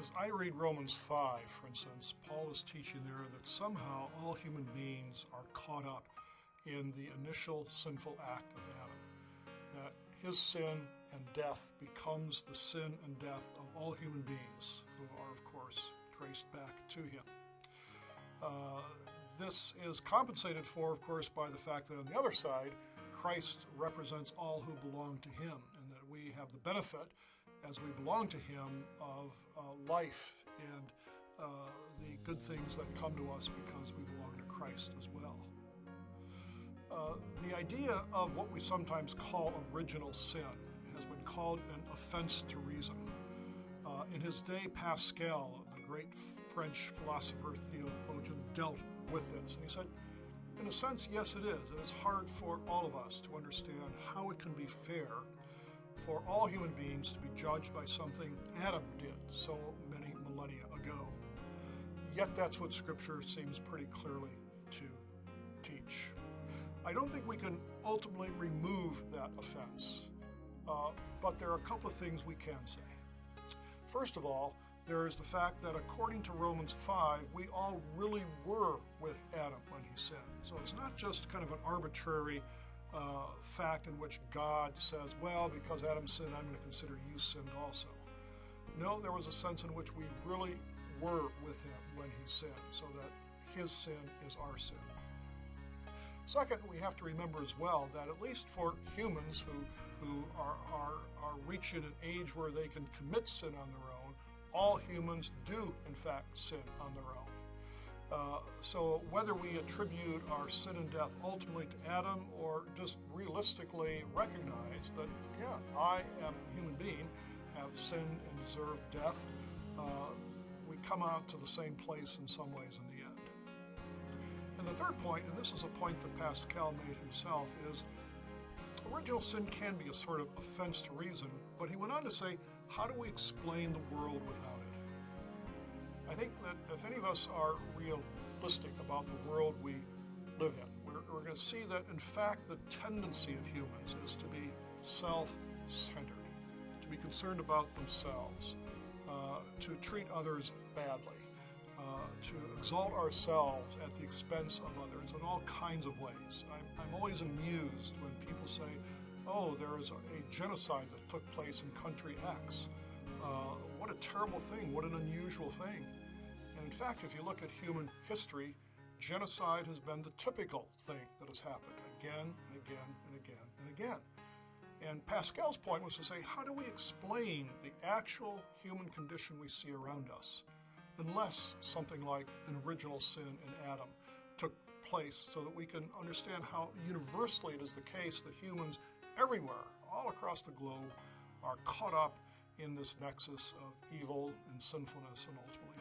as I read Romans 5, for instance, Paul is teaching there that somehow all human beings are caught up in the initial sinful act of Adam, that his sin and death becomes the sin and death of all human beings, who are, of course, traced back to him. This is compensated for, of course, by the fact that on the other side, Christ represents all who belong to him, and that we have the benefit, as we belong to him, of life and the good things that come to us because we belong to Christ as well. The idea of what we sometimes call original sin has been called an offense to reason. In his day, Pascal, the great French philosopher, theologian, dealt with this. And he said, in a sense, yes, it is. It is hard for all of us to understand how it can be fair for all human beings to be judged by something Adam did so many millennia ago. Yet that's what Scripture seems pretty clearly to teach. I don't think we can ultimately remove that offense, but there are a couple of things we can say. First of all, there is the fact that according to Romans 5, we all really were with Adam when he sinned. So it's not just kind of an arbitrary fact in which God says, well, because Adam sinned, I'm going to consider you sinned also. No, there was a sense in which we really were with him when he sinned, so that his sin is our sin. Second, we have to remember as well that at least for humans who are reaching an age where they can commit sin on their own, all humans do, in fact, sin on their own. So whether we attribute our sin and death ultimately to Adam or just realistically recognize that, yeah, I am a human being, have sinned and deserve death, we come out to the same place in some ways in the end. And the third point, and this is a point that Pascal made himself, is original sin can be a sort of offense to reason, but he went on to say, how do we explain the world without it? I think that if any of us are realistic about the world we live in, we're going to see that, in fact, the tendency of humans is to be self-centered, to be concerned about themselves, to treat others badly, to exalt ourselves at the expense of others in all kinds of ways. I'm always amused when people say, oh, there is a genocide that took place in country X. What a terrible thing, what an unusual thing. And in fact, if you look at human history, genocide has been the typical thing that has happened again and again and again and again. And Pascal's point was to say, how do we explain the actual human condition we see around us, unless something like an original sin in Adam took place, so that we can understand how universally it is the case that humans everywhere, all across the globe, are caught up in this nexus of evil and sinfulness and ultimately